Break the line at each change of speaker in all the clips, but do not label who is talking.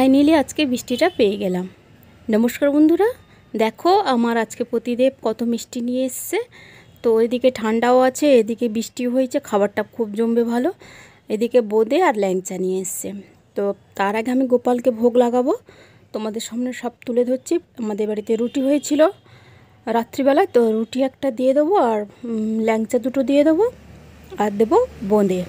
Finally আজকে বৃষ্টিটা পেয়ে গেলাম। নমস্কার বন্ধুরা, দেখো আমার আজকে পতিদেব কত মিষ্টি নিয়ে এসছে। তো এদিকে ঠান্ডাও আছে, এদিকে বৃষ্টিও হয়েছে, খাবারটা খুব জমবে ভালো। এদিকে বোঁদে আর ল্যাংচা নিয়ে এসছে। তো তার আগে আমি গোপালকে ভোগ লাগাবো, তোমাদের সামনে সব তুলে ধরছি। আমাদের বাড়িতে রুটি হয়েছিল রাত্রিবেলায়, তো রুটি একটা দিয়ে দেবো আর ল্যাংচা দুটো দিয়ে দেবো আর দেবো বোঁদে।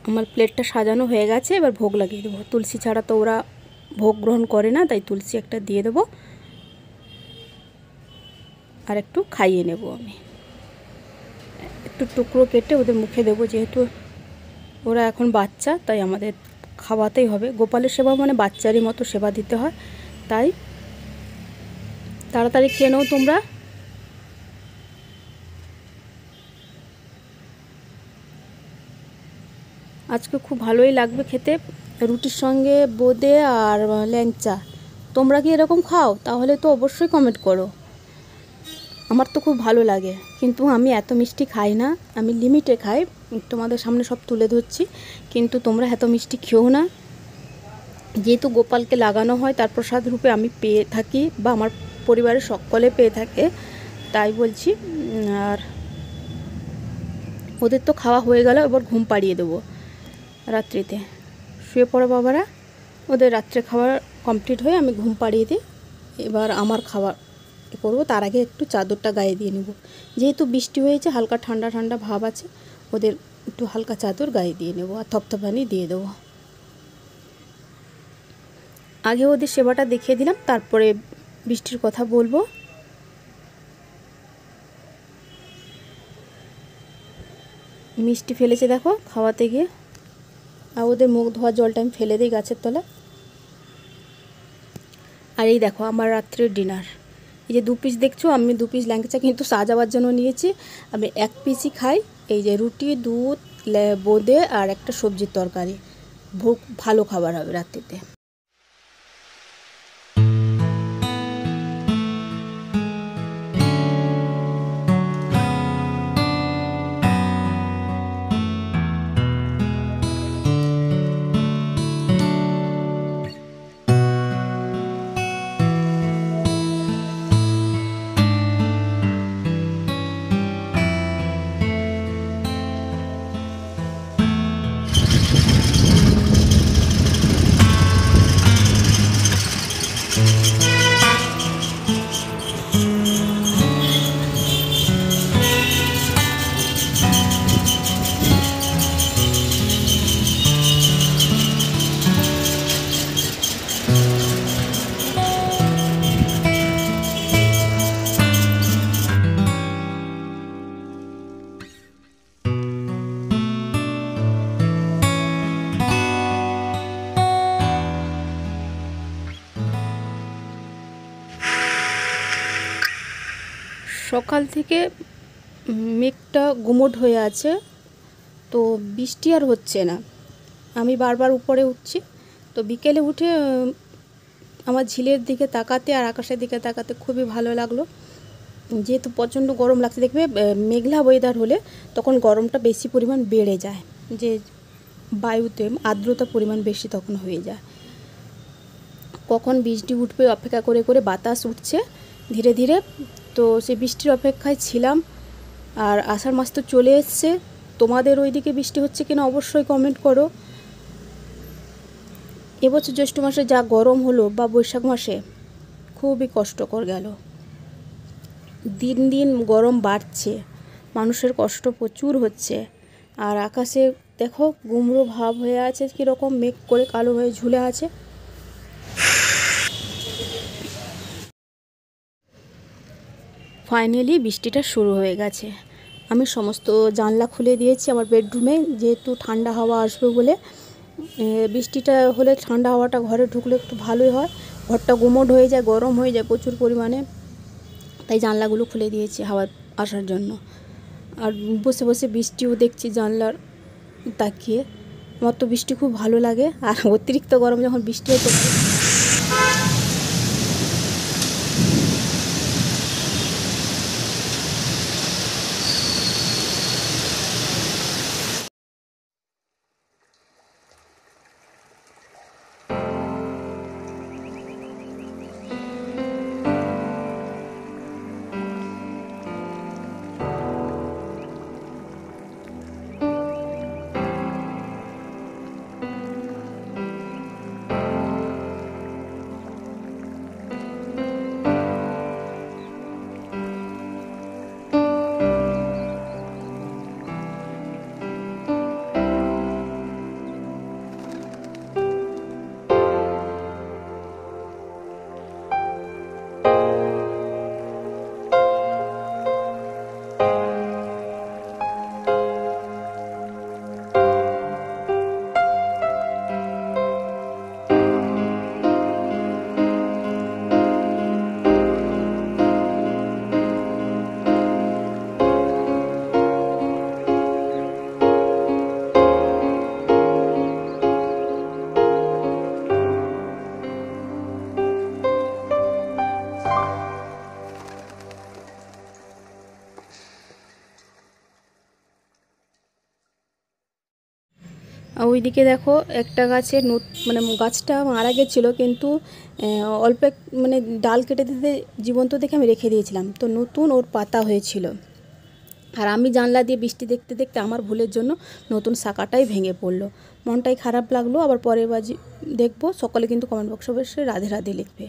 আমার প্লেটটা সাজানো হয়ে গেছে, এবার ভোগ লাগিয়ে দেবো। তুলসী ছাড়া তো ওরা ভোগ গ্রহণ করে না, তাই তুলসী একটা দিয়ে দেবো আর একটু খাইয়ে নেব। আমি একটু টুকরো কেটে ওদের মুখে দেবো, যেহেতু ওরা এখন বাচ্চা, তাই আমাদের খাওয়াতেই হবে। গোপালের সেবা মানে বাচ্চারই মতো সেবা দিতে হয়, তাই তাড়াতাড়ি খেয়ে নাও তোমরা। আজকে খুব ভালোই লাগবে খেতে, রুটির সঙ্গে বোঁদে আর ল্যাংচা। তোমরা কি এরকম খাও? তাহলে তো অবশ্যই কমেন্ট করো। আমার তো খুব ভালো লাগে, কিন্তু আমি এত মিষ্টি খাই না, আমি লিমিটে খাই। তোমাদের সামনে সব তুলে ধরছি, কিন্তু তোমরা এত মিষ্টি খেও না। যেহেতু গোপালকে লাগানো হয়, তার প্রসাদ রূপে আমি পেয়ে থাকি বা আমার পরিবারের সকলে পেয়ে থাকে, তাই বলছি। আর ওদের তো খাওয়া হয়ে গেল, এবার ঘুম পাড়িয়ে দেবো। রাত্রিতে শুয়ে পড়ো বাবারা, ওদের রাত্রে খাবার কমপ্লিট হয়ে আমি ঘুম পাড়িয়ে দিই। এবার আমার খাবার করবো, তার আগে একটু চাদরটা গায়ে দিয়ে নেব। যেহেতু বৃষ্টি হয়েছে, হালকা ঠান্ডা ঠান্ডা ভাব আছে, ওদের একটু হালকা চাদর গায়ে দিয়ে নেব আর থপথপানি দিয়ে দেবো। আগে ওদের সেবাটা দেখিয়ে দিলাম, তারপরে বৃষ্টির কথা বলবো। মিষ্টি ফেলেছে দেখো খাওয়াতে গিয়ে, আর ওদের মুখ ধোয়ার জলটা আমি ফেলে দিই গাছের তলায়। আর এই দেখো আমার রাত্রের ডিনার, এই যে 2 পিস দেখছো, আমি 2 পিস ল্যাংচা কিন্তু সাজাবার জন্য নিয়েছি। আমি 1 পিসই খাই। এই যে রুটি, দুধ, বোঁদে আর একটা সবজির তরকারি। ভোগ ভালো খাবার হবে রাত্রিতে। সকাল থেকে মেঘটা গুমোট হয়ে আছে, তো বৃষ্টি আর হচ্ছে না। আমি বারবার উপরে উঠছি, তো বিকেলে উঠে আমার ঝিলের দিকে তাকাতে আর আকাশের দিকে তাকাতে খুবই ভালো লাগলো। যেহেতু প্রচণ্ড গরম লাগছে, দেখবে মেঘলা ওয়েদার হলে তখন গরমটা বেশি পরিমাণ বেড়ে যায়, যে বায়ুতে আর্দ্রতা পরিমাণ বেশি তখন হয়ে যায়। কখন বৃষ্টি উঠবে অপেক্ষা করে করে বাতাস উঠছে ধীরে ধীরে, তো সেই বৃষ্টির অপেক্ষায় ছিলাম। আর আষাঢ় মাস তো চলে এসছে, তোমাদের ওইদিকে বৃষ্টি হচ্ছে কিনা অবশ্যই কমেন্ট করো। এবছর জ্যৈষ্ঠ মাসে যা গরম হলো বা বৈশাখ মাসে, খুবই কষ্টকর গেল। দিন দিন গরম বাড়ছে, মানুষের কষ্ট প্রচুর হচ্ছে। আর আকাশে দেখো গুমড়ো ভাব হয়ে আছে, কীরকম মেঘ করে কালো হয়ে ঝুলে আছে। ফাইনালি বৃষ্টিটা শুরু হয়ে গেছে। আমি সমস্ত জানলা খুলে দিয়েছি আমার বেডরুমে, যেহেতু ঠান্ডা হাওয়া আসবে বলে। বৃষ্টিটা হলে ঠান্ডা হাওয়াটা ঘরে ঢুকলে একটু ভালোই হয়, ঘরটা গুমোট হয়ে যায়, গরম হয়ে যায় প্রচুর পরিমাণে, তাই জানলাগুলো খুলে দিয়েছি হাওয়া আসার জন্য। আর বসে বসে বৃষ্টিও দেখছি জানলার তাকিয়ে। আমার তো বৃষ্টি খুব ভালো লাগে, আর অতিরিক্ত গরম যখন বৃষ্টি হয় ওইদিকে দেখো একটা গাছের মানে গাছটা মারা গেছিলো, কিন্তু অল্প মানে ডাল কেটে দিতে জীবন্ত দেখে আমি রেখে দিয়েছিলাম, তো নতুন ওর পাতা হয়েছিল। আর আমি জানলা দিয়ে বৃষ্টি দেখতে দেখতে আমার ভুলের জন্য নতুন শাখাটাই ভেঙে পড়লো। মনটাই খারাপ লাগলো। আবার পরের বার দেখবো। সকলে কিন্তু কমেন্ট বক্সে অবশ্যই রাধে রাধে লিখবে।